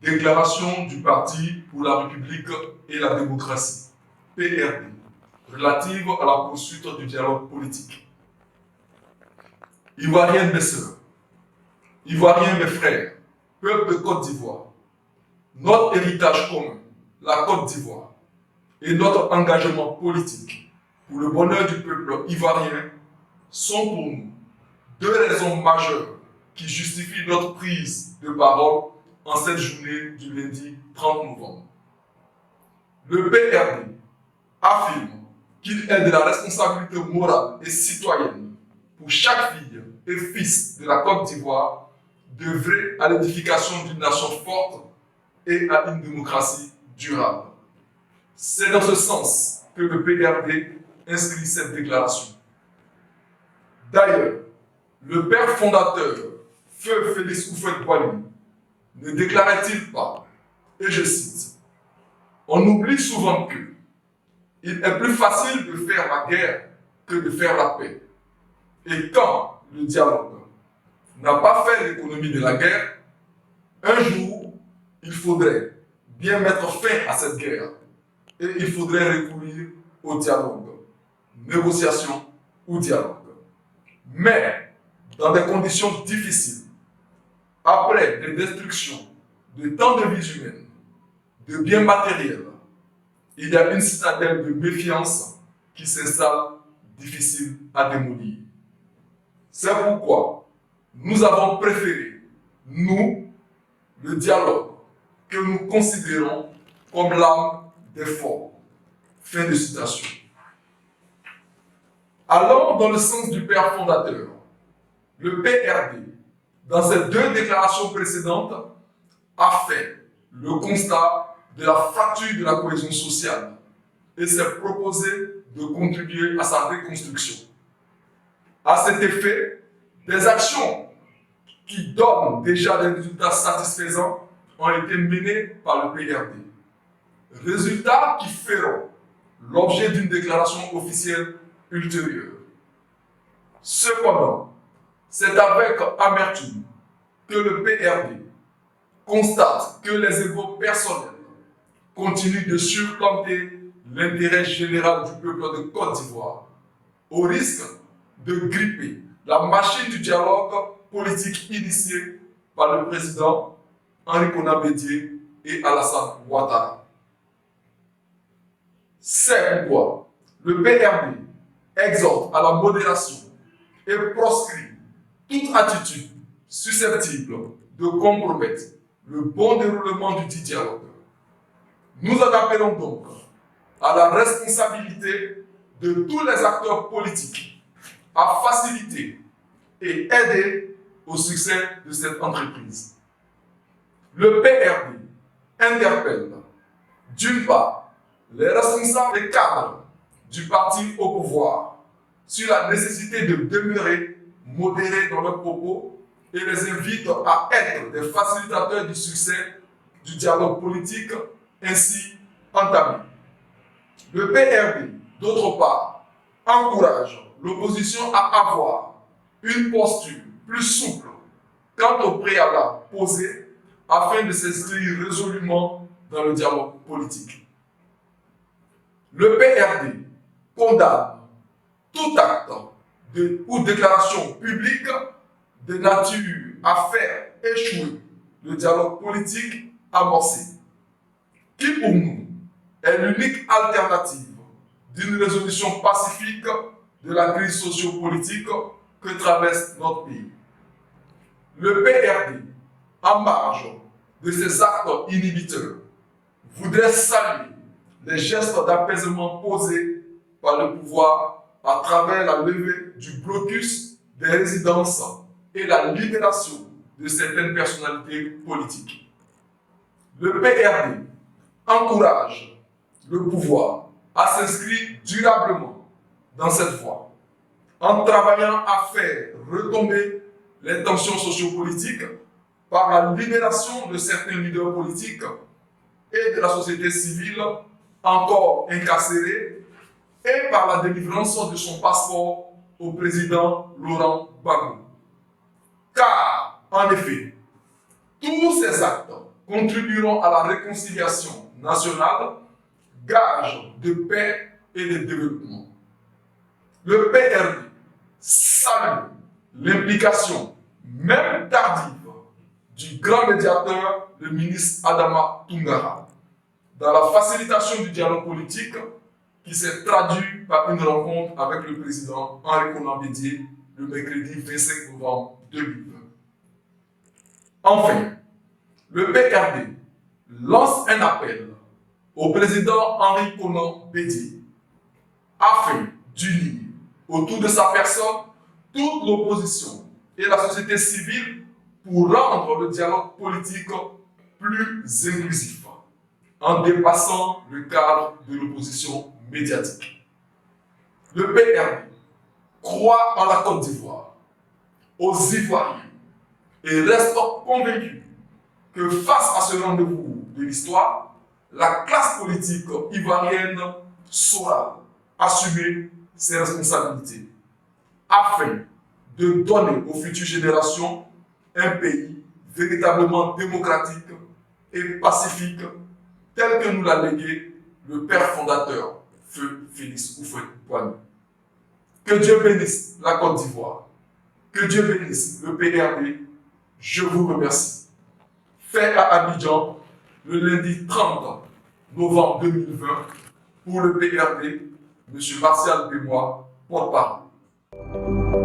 Déclaration du Parti pour la République et la démocratie, PRD, relative à la poursuite du dialogue politique. Ivoiriennes mes sœurs, Ivoiriens mes frères, peuple de Côte d'Ivoire, notre héritage commun, la Côte d'Ivoire, et notre engagement politique pour le bonheur du peuple ivoirien sont pour nous deux raisons majeures qui justifient notre prise de parole en cette journée du lundi 30 novembre. Le PRD affirme qu'il est de la responsabilité morale et citoyenne pour chaque fille et fils de la Côte d'Ivoire d'œuvrer à l'édification d'une nation forte et à une démocratie durable. C'est dans ce sens que le PRD inscrit cette déclaration. D'ailleurs, le père fondateur, Feu Félix Houphouët-Boigny, ne déclarait-il pas, et je cite, « On oublie souvent que il est plus facile de faire la guerre que de faire la paix. Et quand le dialogue n'a pas fait l'économie de la guerre, un jour, il faudrait bien mettre fin à cette guerre et il faudrait recourir au dialogue, négociation ou dialogue. Mais dans des conditions difficiles, après des destructions de tant de vies humaines, de biens matériels, il y a une citadelle de méfiance qui s'installe, difficile à démolir. C'est pourquoi nous avons préféré, nous, le dialogue que nous considérons comme l'âme des forts. Fin de citation. Allant dans le sens du père fondateur, le PRD, dans ses deux déclarations précédentes, a fait le constat de la fracture de la cohésion sociale et s'est proposé de contribuer à sa reconstruction. À cet effet, des actions qui donnent déjà des résultats satisfaisants ont été menées par le PRD. Résultats qui feront l'objet d'une déclaration officielle ultérieure. Cependant, c'est avec amertume que le PRD constate que les égos personnels continuent de surplanter l'intérêt général du peuple de Côte d'Ivoire, au risque de gripper la machine du dialogue politique initiée par le président Henri Konan Bédié et Alassane Ouattara. C'est pourquoi le PRD exhorte à la modération et proscrit toute attitude susceptible de compromettre le bon déroulement du dit dialogue. Nous en appelons donc à la responsabilité de tous les acteurs politiques à faciliter et aider au succès de cette entreprise. Le PRD interpelle d'une part les responsables et cadres du parti au pouvoir sur la nécessité de demeurer modérés dans leurs propos et les invite à être des facilitateurs du succès du dialogue politique ainsi entamé. Le PRD, d'autre part, encourage l'opposition à avoir une posture plus souple quant au préalable posé afin de s'inscrire résolument dans le dialogue politique. Le PRD condamne tout acte ou déclaration publique de nature à faire échouer le dialogue politique amorcé, qui pour nous est l'unique alternative d'une résolution pacifique de la crise sociopolitique que traverse notre pays. Le PRD, en marge de ces actes inhibiteurs, voudrait saluer les gestes d'apaisement posés par le pouvoir à travers la levée du blocus des résidences et la libération de certaines personnalités politiques. Le PRD encourage le pouvoir à s'inscrire durablement dans cette voie, en travaillant à faire retomber les tensions sociopolitiques par la libération de certains leaders politiques et de la société civile encore incarcérés et par la délivrance de son passeport au président Laurent Gbagbo. Car, en effet, tous ces actes contribueront à la réconciliation nationale, gage de paix et de développement. Le PRD salue l'implication, même tardive, du grand médiateur, le ministre Adama Toungara, dans la facilitation du dialogue politique qui s'est traduit par une rencontre avec le président Henri Konan Bédié le mercredi 25 novembre 2020. Enfin, le PRD lance un appel au président Henri Konan Bédié afin d'unir autour de sa personne toute l'opposition et la société civile pour rendre le dialogue politique plus inclusif, en dépassant le cadre de l'opposition médiatique. Le PRD croit en la Côte d'Ivoire, aux Ivoiriens, et reste convaincu que face à ce rendez-vous de l'histoire, la classe politique ivoirienne saura assumer ses responsabilités afin de donner aux futures générations un pays véritablement démocratique et pacifique tel que nous l'a légué le père fondateur, Feu Félix Houphouët-Boigny. Que Dieu bénisse la Côte d'Ivoire, que Dieu bénisse le PRD. Je vous remercie. Fait à Abidjan le lundi 30 novembre 2020 pour le PRD, M. Martial Bémois, porte-parole.